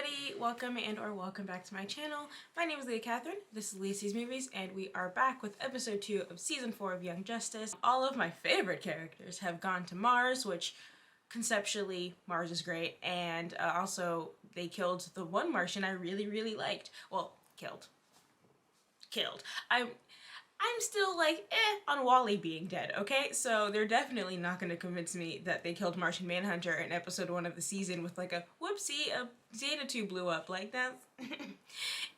everybody, welcome back to my channel. My name is Leah Catherine, this is Leah Sees Movies, and we are back with episode 2 of season 4 of Young Justice. All of my favorite characters have gone to Mars, which conceptually Mars is great, and also they killed the one Martian I really liked. Well, killed. I'm still like, on Wally being dead, okay? So they're definitely not going to convince me that they killed Martian Manhunter in episode 1 of the season with like a whoopsie, a Zeta 2 blew up like that.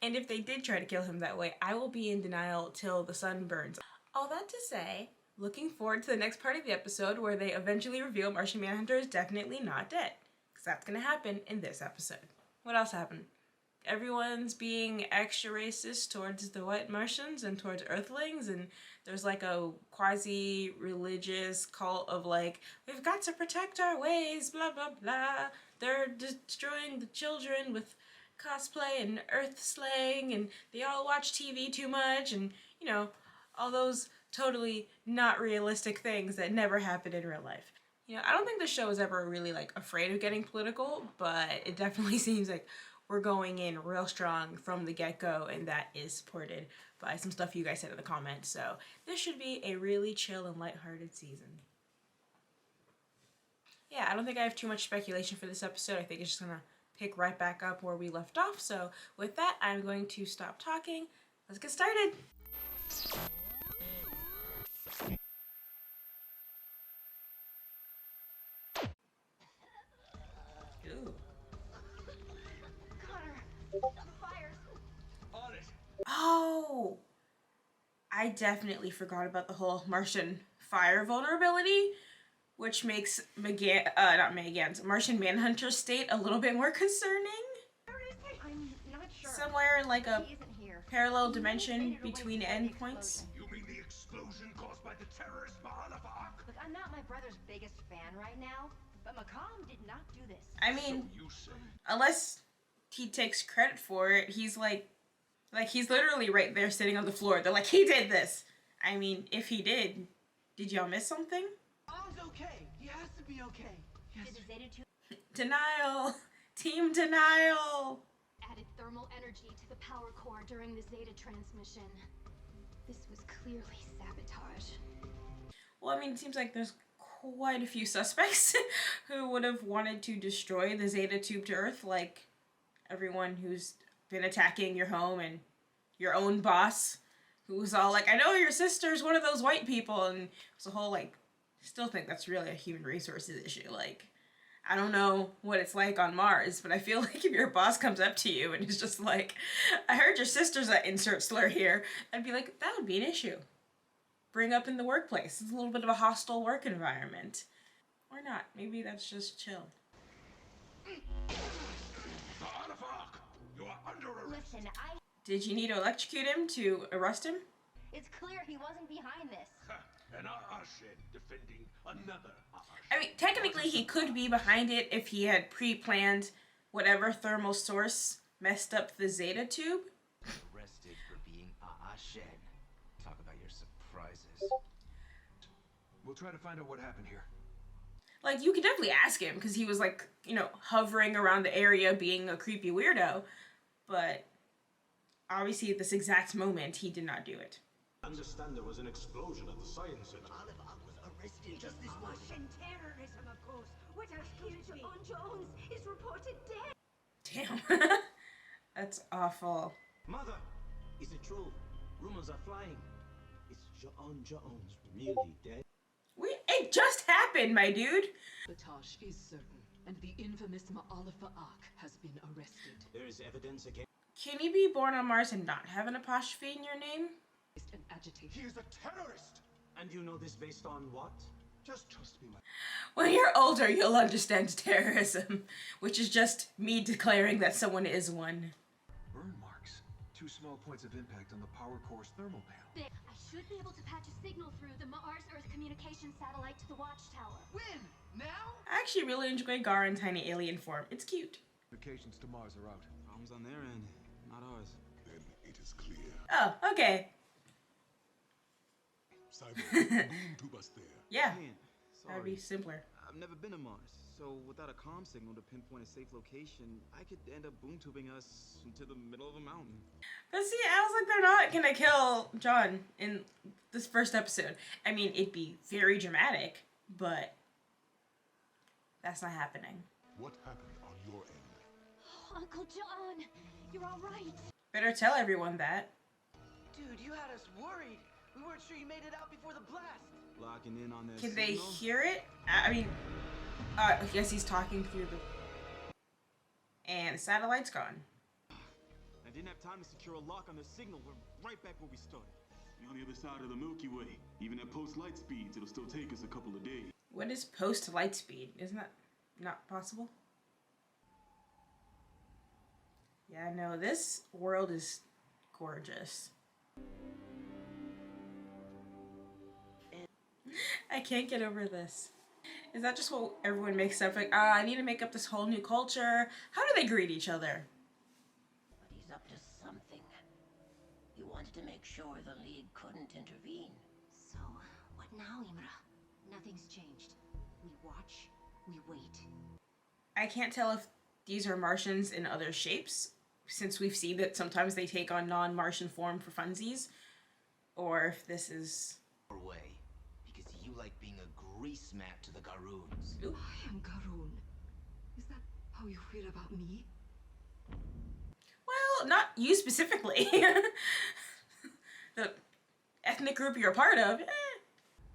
And if they did try to kill him that way, I will be in denial till the sun burns. All that to say, looking forward to the next part of the episode where they eventually reveal Martian Manhunter is definitely not dead. Because that's going to happen in this episode. What else happened? Everyone's being extra racist towards the white Martians and towards Earthlings, and there's like a quasi-religious cult of like, we've got to protect our ways, blah blah blah. They're destroying the children with cosplay and earth slaying, and they all watch TV too much, and you know, all those totally not realistic things that never happen in real life. You know, I don't think the show was ever really like afraid of getting political, but it definitely seems like we're going in real strong from the get-go, and that is supported by some stuff you guys said in the comments. So this should be a really chill and lighthearted season. Yeah, I don't think I have too much speculation for this episode. I think it's just gonna pick right back up where we left off. So with that, I'm going to stop talking. Let's get started. Ooh. Oh, I definitely forgot about the whole Martian fire vulnerability, which makes Martian Manhunter's state a little bit more concerning. I'm not sure. Somewhere in like a parallel dimension between endpoints. You mean the explosion caused by the terrorist Look, I'm not my brother's biggest fan right now, but Macomb did not do this. I mean, so you say. Unless he takes credit for it, he's like he's literally right there sitting on the floor. They're like, he did this. I mean, if he did y'all miss something? Mom's okay. He has to be okay. Did the Zeta 2 Denial. Team denial. Added thermal energy to the power core during the Zeta transmission. This was clearly sabotage. Well, I mean, it seems like there's quite a few suspects who would have wanted to destroy the Zeta tube to Earth, like everyone who's been attacking your home and your own boss, who was all like, I know your sister's one of those white people, and it's a whole like, still think that's really a human resources issue. Like, I don't know what it's like on Mars, but I feel like if your boss comes up to you and is just like, I heard your sister's an insert slur here, I'd be like, that would be an issue. Bring up in the workplace. It's a little bit of a hostile work environment. Or not. Maybe that's just chill. You are under arrest. Listen, Did you need to electrocute him to arrest him? it's clear he wasn't behind this. An shed defending another I mean, technically he could be behind it if he had pre-planned whatever thermal source messed up the Zeta tube. Arrested for being shed. Talk about your surprises. We'll try to find out what happened here. Like, you could definitely ask him, because he was like, you know, hovering around the area being a creepy weirdo. But obviously at this exact moment, he did not do it. I understand there was an explosion at the science center. Oliver was arrested just this morning. Russian terrorism, of course. What else could it be? Jones is reported dead. Damn. That's awful. Mother, is it true? Rumors are flying. Is John Jones really dead? It just happened, my dude. Sabotage is certain, and the infamous Ma'alifa Ak has been arrested. There is evidence again. Can you be born on Mars and not have an apostrophe in your name? And agitation. He is a terrorist. And you know this based on what? Just trust me, my. When you're older, you'll understand terrorism, which is just me declaring that someone is one. Burn marks. 2 small points of impact on the power core's thermal panel. I should be able to patch a signal through the Mars-Earth communication satellite to the watchtower. When? Now? I actually really enjoy Gar in tiny alien form. It's cute. Communications to Mars are out. Problems on their end, not ours. Then it is clear. Oh, okay. Cyber, boom to bust there. Yeah, Man, that'd be sorry. simpler. I've never been to Mars, so without a comm signal to pinpoint a safe location, I could end up boom tubing us into the middle of a mountain. But see, I was like, they're not gonna kill John in this first episode. I mean, it'd be very dramatic, but that's not happening. What happened on your end? Oh, Uncle John, you're all right. Better tell everyone that. Dude, you had us worried. We weren't sure you made it out before the blast. Locking in on that Can they signal? hear it? I mean, I guess he's talking through the... And the satellite's gone. I didn't have time to secure a lock on the signal. We're right back where we started. You're on the other side of the Milky Way. Even at post-light speeds, it'll still take us a couple of days. What is post-light speed? Isn't that not possible? Yeah, no, this world is gorgeous. I can't get over this. Is that just what everyone makes up? Like, I need to make up this whole new culture. How do they greet each other? But he's up to something. He wanted to make sure the League couldn't intervene. So, what now, Imra? Nothing's changed. We watch, we wait. I can't tell if these are Martians in other shapes, since we've seen that sometimes they take on non-Martian form for funsies, or if this is... Way, because you like being a grease mat to the Garoons. Ooh. I am Garoon. Is that how you feel about me? Well, not you specifically. The ethnic group you're a part of.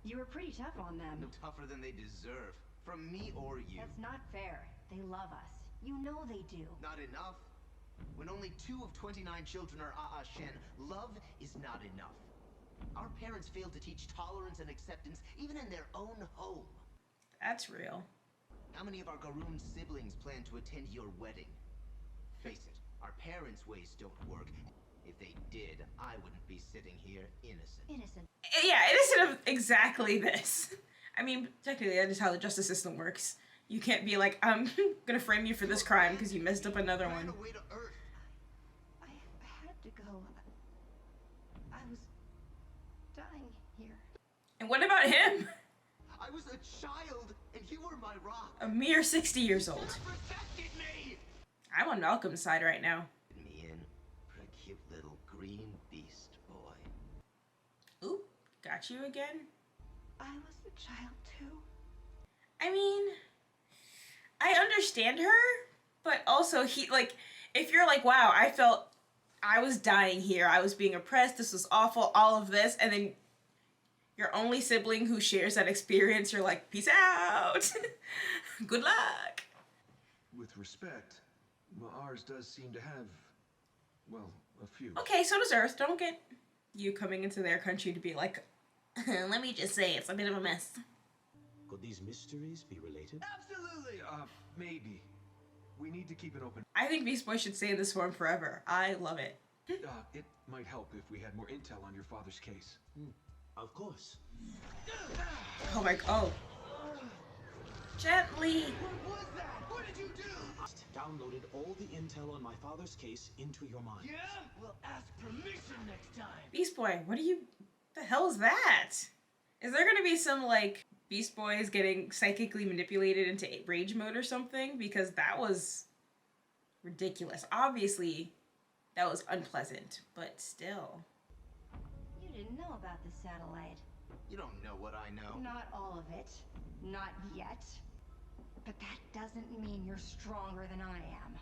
You were pretty tough on them. No tougher than they deserve. From me or you. That's not fair. They love us. You know they do. Not enough. When only 2 of 29 children are Shen, love is not enough. Our parents failed to teach tolerance and acceptance even in their own home. That's real. How many of our Garoon siblings plan to attend your wedding? Face it, our parents' ways don't work. If they did, I wouldn't be sitting here innocent. Innocent. Yeah, innocent of exactly this. I mean, technically that is how the justice system works. You can't be like, I'm gonna frame you for this crime because you messed up another one. Away to Earth. I had to go. I was dying here. And what about him? I was a child, and you were my rock. A mere 60 years old. Protected me. I'm on Malcolm's side right now. Me in for a cute little green beast boy. Ooh, got you again? I was a child too. I mean, I understand her, but also if you're like, wow, I felt I was dying here, I was being oppressed, this was awful, all of this, and then your only sibling who shares that experience, you're like, peace out. Good luck. With respect, Mars does seem to have, well, a few. Okay, so does Earth. Don't get you coming into their country to be like, let me just say it's a bit of a mess. Could these mysteries be related? Absolutely! Maybe. We need to keep an open... I think Beast Boy should stay in this form forever. I love it. It might help if we had more intel on your father's case. Of course. Oh my... Oh. Gently. What was that? What did you do? Downloaded all the intel on my father's case into your mind. Yeah? We'll ask permission next time. Beast Boy, what the hell is that? Is there gonna be some, like, Beast Boys getting psychically manipulated into rage mode or something? Because that was ridiculous. Obviously, that was unpleasant, but still. You didn't know about the satellite. You don't know what I know. Not all of it. Not yet. But that doesn't mean you're stronger than I am.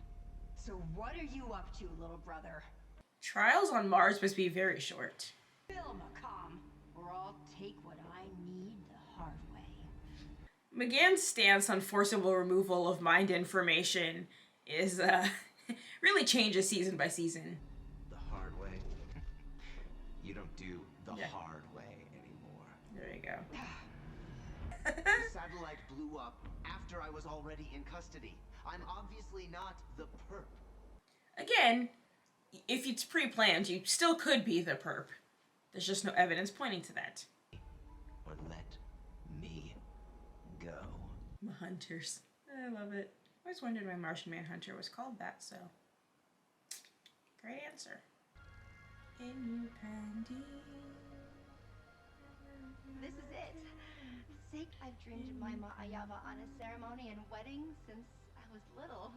So what are you up to, little brother? Trials on Mars must be very short. Bill McCom, or I'll take what I need the hard way. McGann's stance on forcible removal of mind information is, really changes season by season. The hard way? You don't do the hard way anymore. There you go. The satellite blew up after I was already in custody. I'm obviously not the perp. Again, if it's pre-planned, you still could be the perp. There's just no evidence pointing to that. Or let me go. The Hunters. I love it. I always wondered why Martian Manhunter was called that, so. Great answer. In your panty. This is it. sake, I've dreamed of my Ma'ayava Ana ceremony and wedding since I was little.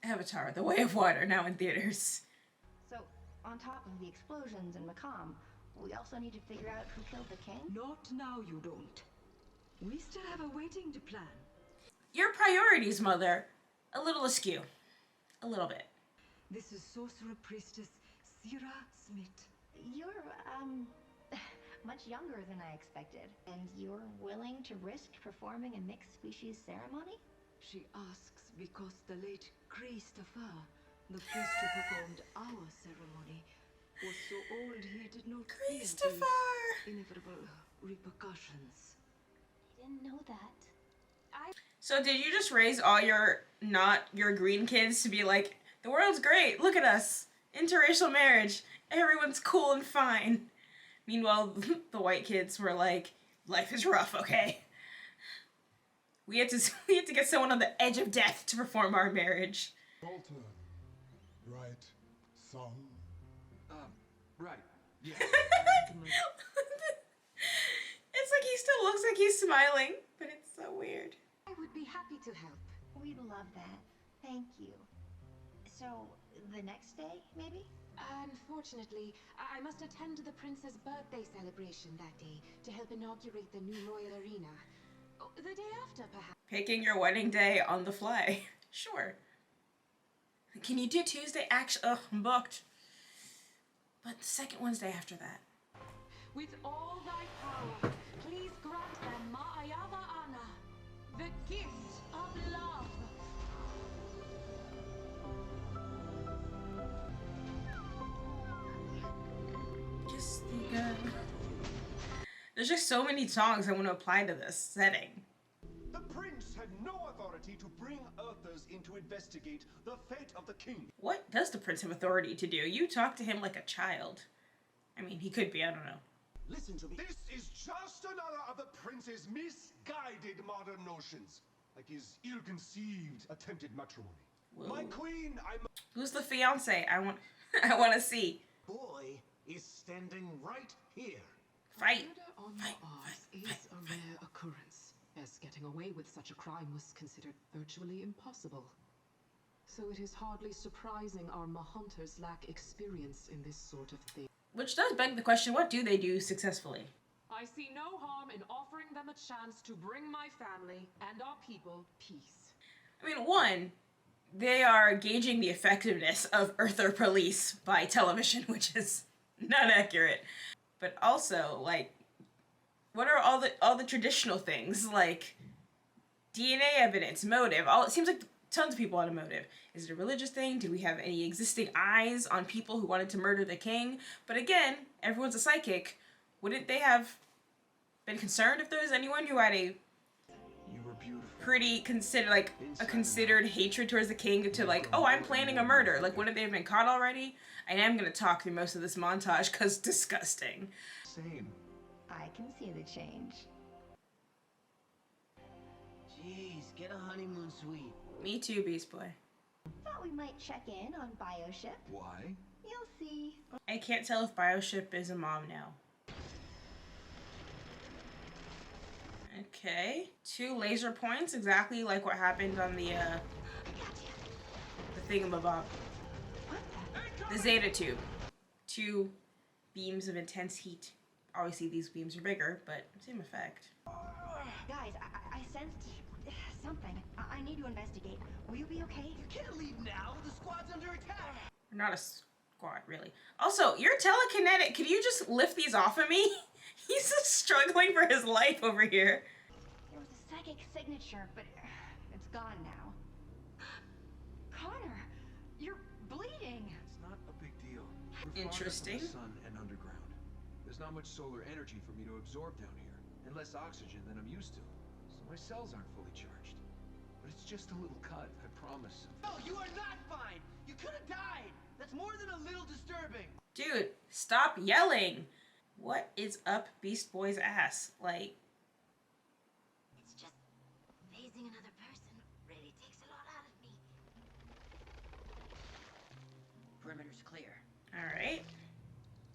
Avatar: The Way of Water, now in theaters. So, on top of the explosions in Macomb, we also need to figure out who killed the king? Not now, you don't. We still have a wedding to plan. Your priorities, Mother. A little askew. A little bit. This is Sorcerer Priestess Sira Smith. You're, much younger than I expected. And you're willing to risk performing a mixed species ceremony? She asks because the late Christopher, the priest who performed our ceremony, was so old he did not fear the inevitable repercussions. I didn't know that. So did you just raise all your not your green kids to be like, the world's great, look at us, interracial marriage, everyone's cool and fine? Meanwhile, the white kids were like, life is rough, okay? We had to get someone on the edge of death to perform our marriage. Walter, right, son? Right. Yeah. It's like he still looks like he's smiling, but it's so weird. I would be happy to help. We'd love that. Thank you. So, the next day, maybe? Unfortunately, I must attend the prince's birthday celebration that day to help inaugurate the new royal arena. The day after, perhaps. Picking your wedding day on the fly. Sure. Can you do Tuesday? Actually, ugh, I'm booked. But the second Wednesday after that. With all thy power, please grant them Ma'ayava Ana, the gift of love. Just think there's just so many songs I want to apply to this setting. The prince had no authority to bring Earthers in to investigate the fate of the king. What does the prince have authority to do? You talk to him like a child. I mean, he could be, I don't know. Listen to me. This is just another of the prince's misguided modern notions. Like his ill-conceived attempted matrimony. Whoa. My queen, Who's the fiance? I want to see. Boy is standing right here. Fight. Murder on Mars is a rare occurrence, as getting away with such a crime was considered virtually impossible. So it is hardly surprising our Mahunters lack experience in this sort of thing. Which does beg the question, what do they do successfully? I see no harm in offering them a chance to bring my family and our people peace. I mean, one, they are gauging the effectiveness of Earther police by television, which is not accurate. But also, like, what are all the traditional things, like DNA evidence, motive? It seems like tons of people had a motive. Is it a religious thing? Do we have any existing eyes on people who wanted to murder the king? But again, everyone's a psychic. Wouldn't they have been concerned if there was anyone who had a pretty considered hatred towards the king to like, oh, I'm planning a murder? Like, wouldn't they have been caught already? I am gonna talk through most of this montage because disgusting. Same. I can see the change. Jeez, get a honeymoon suite. Me too, Beast Boy. Thought we might check in on Bioship. Why? You'll see. I can't tell if Bioship is a mom now. Okay. 2 laser points, exactly like what happened on the thingamabob. The Zeta tube. 2 beams of intense heat. Obviously these beams are bigger, but same effect. Guys, I sensed something. I need to investigate. Will you be okay? You can't leave now. The squad's under attack. We're not a squad, really. Also, you're telekinetic. Could you just lift these off of me? He's just struggling for his life over here. It was a psychic signature, but it's gone now. Connor, you're bleeding. It's not a big deal. Interesting. We're far from the sun and underground. There's not much solar energy for me to absorb down here, and less oxygen than I'm used to. So my cells aren't fully charged. But it's just a little cut, I promise. No, you are not fine. You could have died. That's more than a little disturbing. Dude, stop yelling. What is up Beast Boy's ass? Like, It's just phasing another person really takes a lot out of me. Perimeter's clear. alright.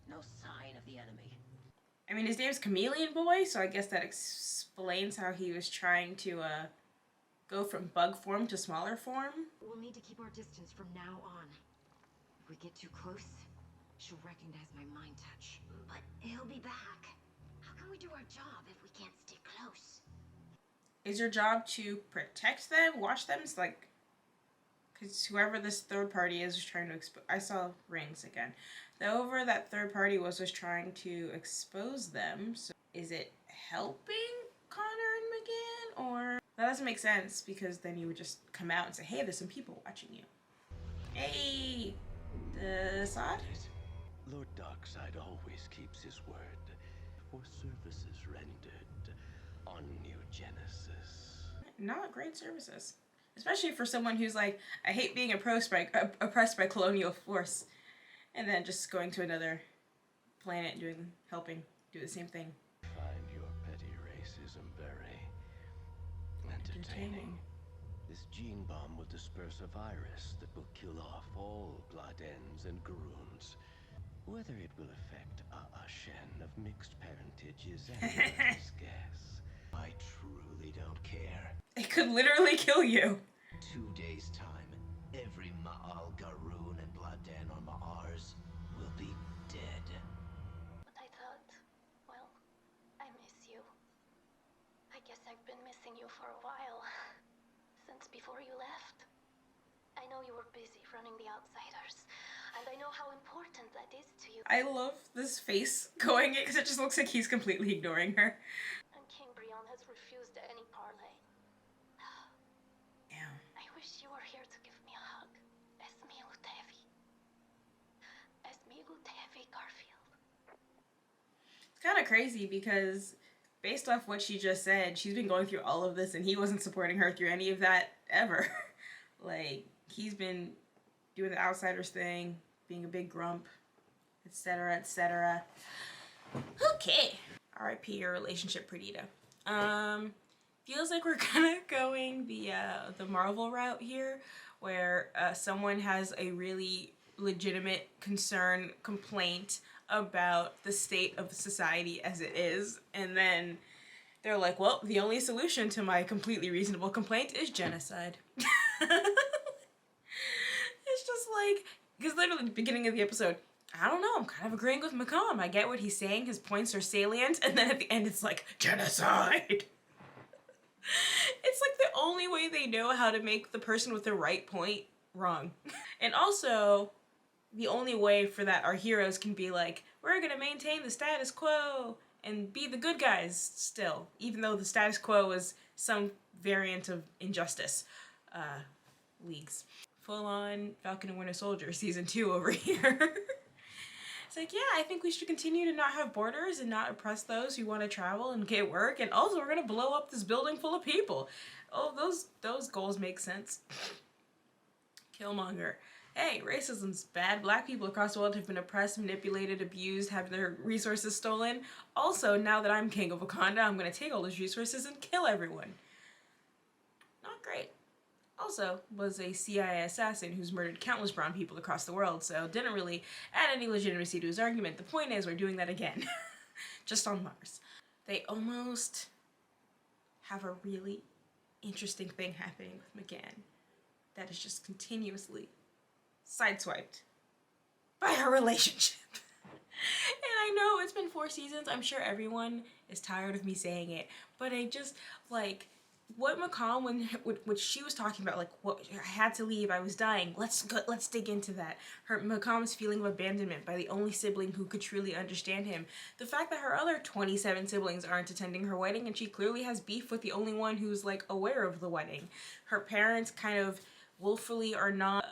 No sign of the the enemy. I mean, his name's Chameleon Boy, so I guess that explains how he was trying to go from bug form to smaller form. We'll need to keep our distance from now on. If we get too close, she'll recognize my mind touch. But he'll be back. How can we do our job if we can't stay close? Is your job to protect them, watch them? It's like, because whoever this third party is trying to expose. I saw rings again. Whoever that third party was trying to expose them. So is it helping Connor and McGann, or that doesn't make sense because then you would just come out and say, "Hey, there's some people watching you." Hey, the sod. Lord Darkseid always keeps his word for services rendered on New Genesis. Not great services. Especially for someone who's like, I hate being oppressed by colonial force. And then just going to another planet and helping do the same thing. Find your petty racism very entertaining. This gene bomb will disperse a virus that will kill off all Bloodends and Garoons. Whether it will affect Shen of mixed parentage is anyone's guess. I truly don't care. It could literally kill you. 2 days' time, every Ma'al, Garoon, and Bladen on Ma'ars will be dead. But I thought, well, I miss you. I guess I've been missing you for a while. Since before you left. I know you were busy running the Outsiders, and I know how important that is to you. I love this face going it because it just looks like he's completely ignoring her. And King Brion has refused any parley. Yeah. I wish you were here to give me a hug. Esmi Lutevi. Esmi Lutevi Garfield. It's kind of crazy because based off what she just said, she's been going through all of this and he wasn't supporting her through any of that ever. Like, he's been doing the Outsiders thing, being a big grump, etc., etc. Okay. R.I.P. your relationship, Perdita. Feels like we're kind of going the Marvel route here, where someone has a really legitimate concern, complaint about the state of society as it is, and then they're like, well, the only solution to my completely reasonable complaint is genocide. It's just like, because literally at the beginning of the episode, I don't know, I'm kind of agreeing with McComm. I get what he's saying, his points are salient, and then at the end it's like, genocide! It's like the only way they know how to make the person with the right point wrong. And also, the only way for that our heroes can be like, we're gonna maintain the status quo and be the good guys still, even though the status quo is some variant of injustice. Leagues. Full on Falcon and Winter Soldier season 2 over here. It's like, yeah, I think we should continue to not have borders and not oppress those who want to travel and get work, and also we're gonna blow up this building full of people. Oh, those goals make sense. Killmonger. Hey, racism's bad. Black people across the world have been oppressed, manipulated, abused, have their resources stolen. Also, now that I'm king of Wakanda, I'm gonna take all those resources and kill everyone. Not great. Also was a CIA assassin who's murdered countless brown people across the world, so didn't really add any legitimacy to his argument. The point is, we're doing that again. Just on Mars. They almost have a really interesting thing happening with McGann that is just continuously sideswiped by her relationship. And I know it's been 4 seasons. I'm sure everyone is tired of me saying it, but I just, like, what McComm, when she was talking about, like, what I had to leave, I was dying. Let's dig into that. McComm's feeling of abandonment by the only sibling who could truly understand him. The fact that her other 27 siblings aren't attending her wedding, and she clearly has beef with the only one who's, like, aware of the wedding. Her parents kind of willfully are not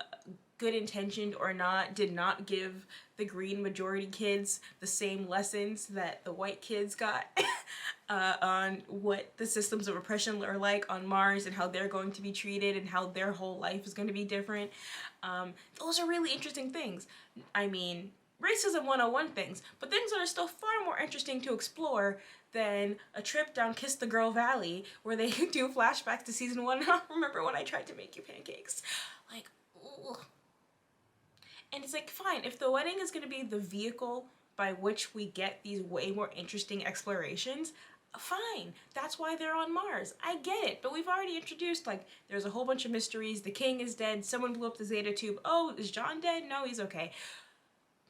good intentioned or not, did not give the green majority kids the same lessons that the white kids got on what the systems of oppression are like on Mars and how they're going to be treated and how their whole life is going to be different. Those are really interesting things. I mean, racism 101 things, but things that are still far more interesting to explore than a trip down Kiss the Girl Valley where they do flashbacks to season 1. Remember when I tried to make you pancakes? Like, ugh. And it's like, fine, if the wedding is going to be the vehicle by which we get these way more interesting explorations, fine. That's why they're on Mars. I get it. But we've already introduced, like, there's a whole bunch of mysteries. The king is dead. Someone blew up the Zeta tube. Oh, is John dead? No, he's okay.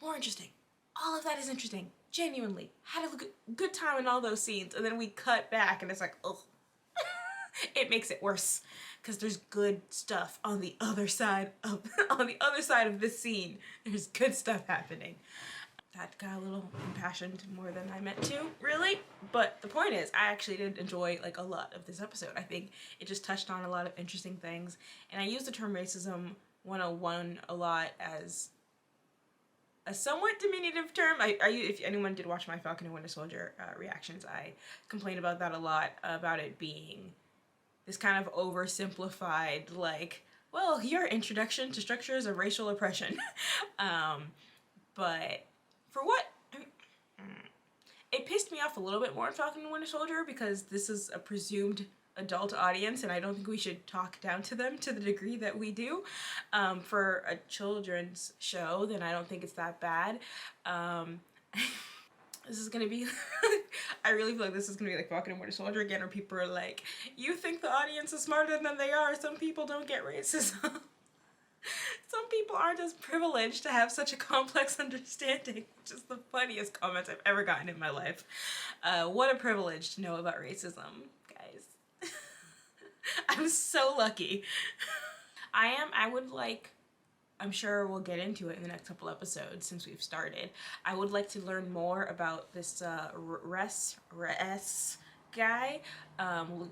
More interesting. All of that is interesting. Genuinely. Had a good time in all those scenes. And then we cut back and it's like, ugh. It makes it worse. Because there's good stuff on the other side of this scene. There's good stuff happening. That got a little impassioned more than I meant to, really. But the point is, I actually did enjoy like a lot of this episode. I think it just touched on a lot of interesting things. And I use the term racism 101 a lot as a somewhat diminutive term. If anyone did watch my Falcon and Winter Soldier reactions, I complained about that a lot, about it being this kind of oversimplified, like, well, your introduction to structures of racial oppression. But for what? It pissed me off a little bit more in Falcon and Winter Soldier because this is a presumed adult audience and I don't think we should talk down to them to the degree that we do. For a children's show, then I don't think it's that bad. This is gonna be, I really feel like this is gonna be like Falcon and Winter Soldier again, where people are like, you think the audience is smarter than they are. Some people don't get racism. Some people aren't as privileged to have such a complex understanding, which is the funniest comments I've ever gotten in my life. What a privilege to know about racism, guys. I'm so lucky. I'm sure we'll get into it in the next couple episodes since we've started. I would like to learn more about this Res guy.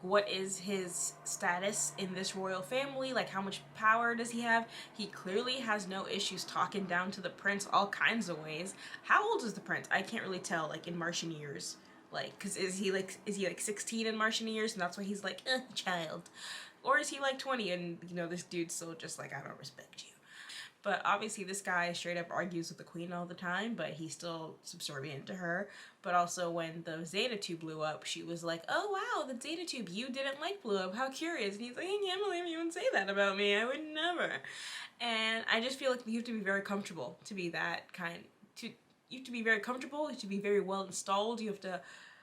What is his status in this royal family? Like, how much power does he have? He clearly has no issues talking down to the prince all kinds of ways. How old is the prince? I can't really tell, like, in Martian years. Like, cause is he like 16 in Martian years and that's why he's like, child? Or is he like 20 and, you know, this dude's still just like, I don't respect you. But obviously this guy straight up argues with the queen all the time, but he's still subservient to her. But also when the Zeta tube blew up, she was like, oh wow, the Zeta tube you didn't like blew up, how curious. And he's like, I can't believe you would say that about me, I would never. And I just feel like you have to be very comfortable to be that kind. You have to be very comfortable, you have to be very well installed, you have to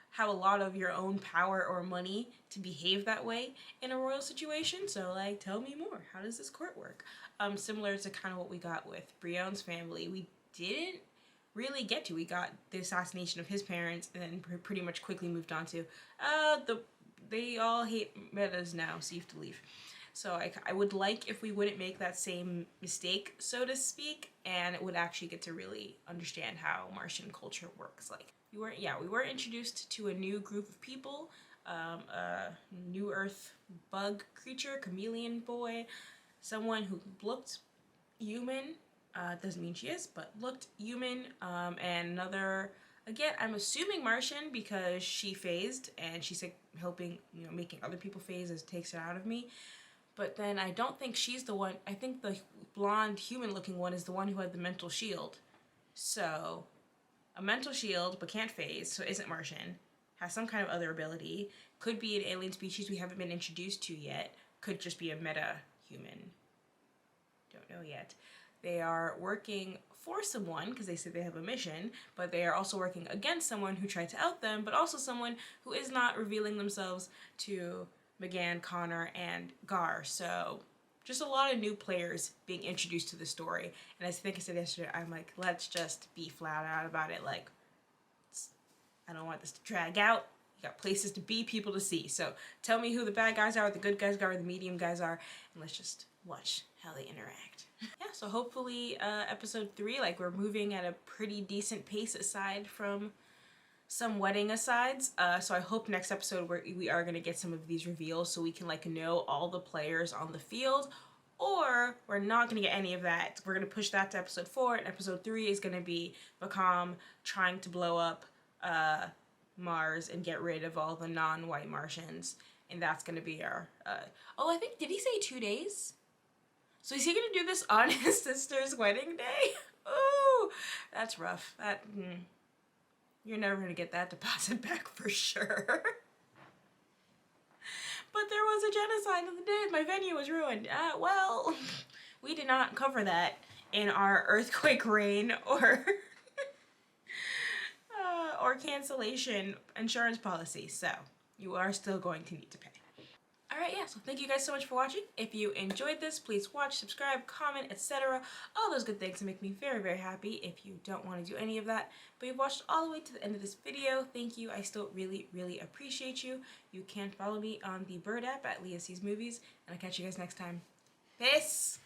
have a lot of your own power or money to behave that way in a royal situation. So like, tell me more. How does this court work? Similar to kind of what we got with Brionne's family. We didn't really get to. We got the assassination of his parents and then pretty much quickly moved on to, they all hate metas now, so you have to leave. So I would like if we wouldn't make that same mistake, so to speak, and it would actually get to really understand how Martian culture works. Like, we were introduced to a new group of people, a New Earth bug creature, chameleon boy, someone who looked human, doesn't mean she is, but looked human, and another, again, I'm assuming Martian because she phased, and she's like helping, you know, making other people phase as it takes it out of me. But then I don't think she's the one, I think the blonde human looking one is the one who had the mental shield. So, a mental shield, but can't phase, so isn't Martian, has some kind of other ability, could be an alien species we haven't been introduced to yet, could just be a meta-human. Don't know yet. They are working for someone, because they say they have a mission, but they are also working against someone who tried to out them, but also someone who is not revealing themselves to McGann, Connor, and Gar. So just a lot of new players being introduced to the story. And I think I said yesterday, I'm like, let's just be flat out about it. Like, I don't want this to drag out. You got places to be, people to see. So tell me who the bad guys are, the good guys are, the medium guys are, and let's just watch how they interact. Yeah, so hopefully episode 3, like, we're moving at a pretty decent pace aside from some wedding asides. So I hope next episode we are going to get some of these reveals so we can like know all the players on the field, or we're not going to get any of that. We're going to push that to episode 4, and episode 3 is going to be Vakam trying to blow up Mars and get rid of all the non-white Martians, and that's going to be our oh, I think, did he say 2 days? So is he going to do this on his sister's wedding day? Ooh, that's rough. You're never going to get that deposit back for sure. But there was a genocide on the day my venue was ruined. Well, we did not cover that in our earthquake rain or or cancellation insurance policy, so you are still going to need to pay. Alright, yeah, so thank you guys so much for watching. If you enjoyed this, please watch, subscribe, comment, etc. All those good things make me very, very happy. If you don't want to do any of that, but you've watched all the way to the end of this video, thank you. I still really, really appreciate you. You can follow me on the Bird app at Leah Sees Movies, and I'll catch you guys next time. Peace!